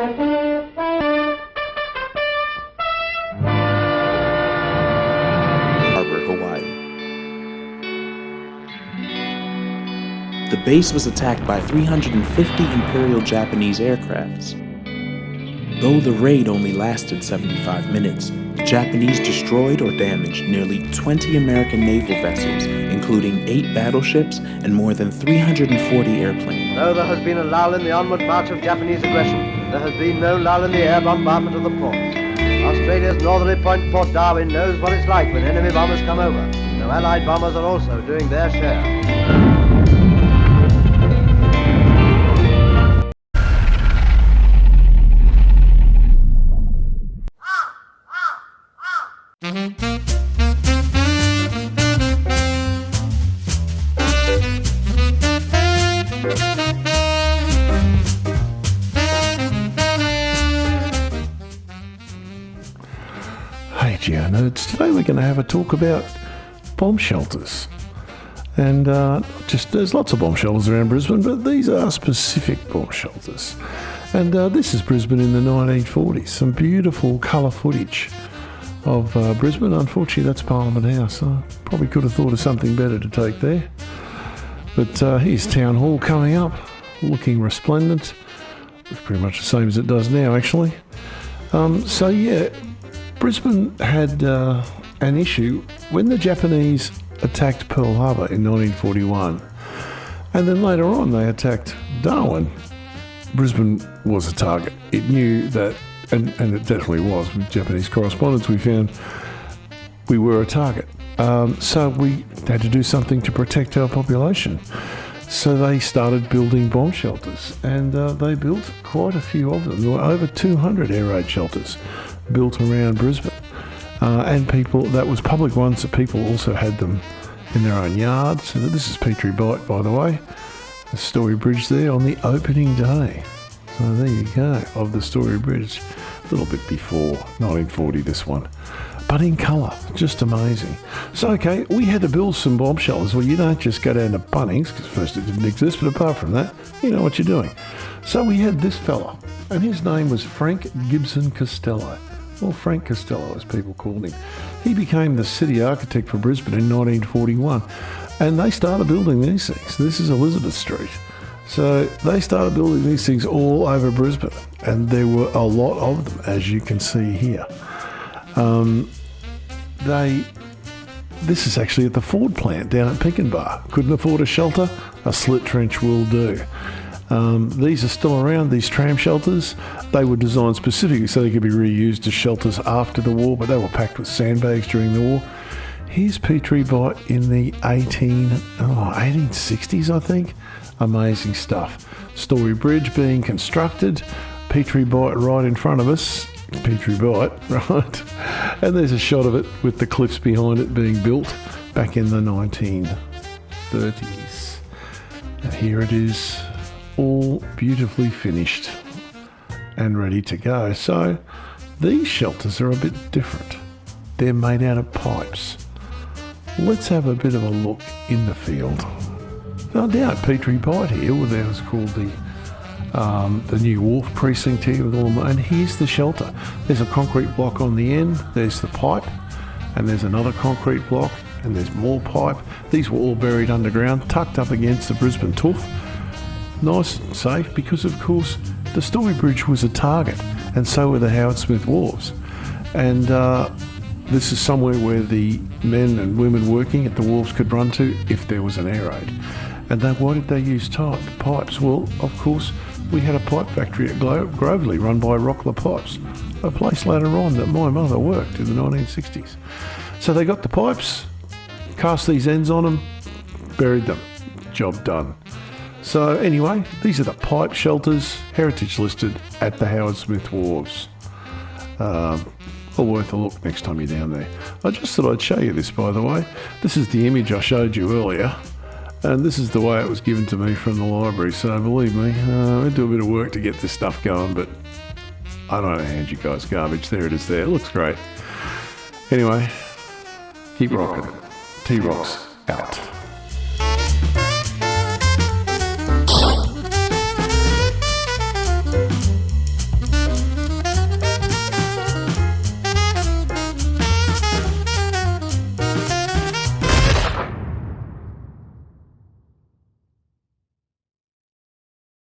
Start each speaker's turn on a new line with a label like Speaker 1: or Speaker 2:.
Speaker 1: Harbor, Hawaii. The base was attacked by 350 Imperial Japanese aircrafts. Though the raid only lasted 75 minutes, the Japanese destroyed or damaged nearly 20 American naval vessels, including 8 battleships and more than 340 airplanes.
Speaker 2: Though there has been a lull in the onward march of Japanese aggression, there has been no lull in the air bombardment of the port. Australia's northerly point, Port Darwin, knows what it's like when enemy bombers come over. So Allied bombers are also doing their share.
Speaker 3: Hey GeoNerds, today we're going to have a talk about bomb shelters. And there's lots of bomb shelters around Brisbane, but these are specific bomb shelters. And this is Brisbane in the 1940s. Some beautiful colour footage of Brisbane. Unfortunately, that's Parliament House. I probably could have thought of something better to take there. But here's Town Hall coming up, looking resplendent. It's pretty much the same as it does now, actually. So yeah, Brisbane had an issue when the Japanese attacked Pearl Harbor in 1941, and then later on they attacked Darwin. Brisbane was a target. It knew that, and it definitely was. With Japanese correspondence, we found we were a target. So we had to do something to protect our population. So they started building bomb shelters, and they built quite a few of them. There were over 200 air raid shelters built around Brisbane. And people, that was public ones, that people also had them in their own yards. So this is Petrie Bight, by the way, the Story Bridge there on the opening day. So there you go, of the Story Bridge. A little bit before 1940, this one. But in colour, just amazing. So, okay, we had to build some bomb shelters. Well, you don't just go down to Bunnings, because first it didn't exist, but apart from that, you know what you're doing. So we had this fella, and his name was Frank Gibson Costello. Well, Frank Costello, as people called him. He became the city architect for Brisbane in 1941, and they started building these things. This is Elizabeth Street. So they started building these things all over Brisbane, and there were a lot of them, as you can see here. This is actually at the Ford plant down at Pinkenbar. Couldn't afford a shelter? A slit trench will do. These are still around, these tram shelters. They were designed specifically so they could be reused as shelters after the war, but they were packed with sandbags during the war. Here's Petrie Bight in the 1860s, I think. Amazing stuff. Story Bridge being constructed. Petrie Bight right in front of us. Petrie Bight, right? And there's a shot of it with the cliffs behind it being built back in the 1930s. And here it is, all beautifully finished and ready to go. So these shelters are a bit different. They're made out of pipes. Let's have a bit of a look in the field. Now down at Petrie Bight here, well, there was called the new wharf precinct here with all them, and here's the shelter. There's a concrete block on the end, there's the pipe, and there's another concrete block, and there's more pipe. These were all buried underground, tucked up against the Brisbane Tuff. Nice and safe, because of course the Story Bridge was a target, and so were the Howard Smith wharves. And this is somewhere where the men and women working at the wharves could run to if there was an air raid. And why did they use pipes? Well, of course, we had a pipe factory at Groveley run by Rockler Pipes, a place later on that my mother worked in the 1960s. So they got the pipes, cast these ends on them, buried them, job done. So anyway, these are the pipe shelters, heritage listed at the Howard Smith Wharves. All worth a look next time you're down there. I just thought I'd show you this, by the way. This is the image I showed you earlier. And this is the way it was given to me from the library, so believe me, I do a bit of work to get this stuff going, but I don't hand you guys garbage. There it is there. It looks great. Anyway, keep rocking. T-Rocks out.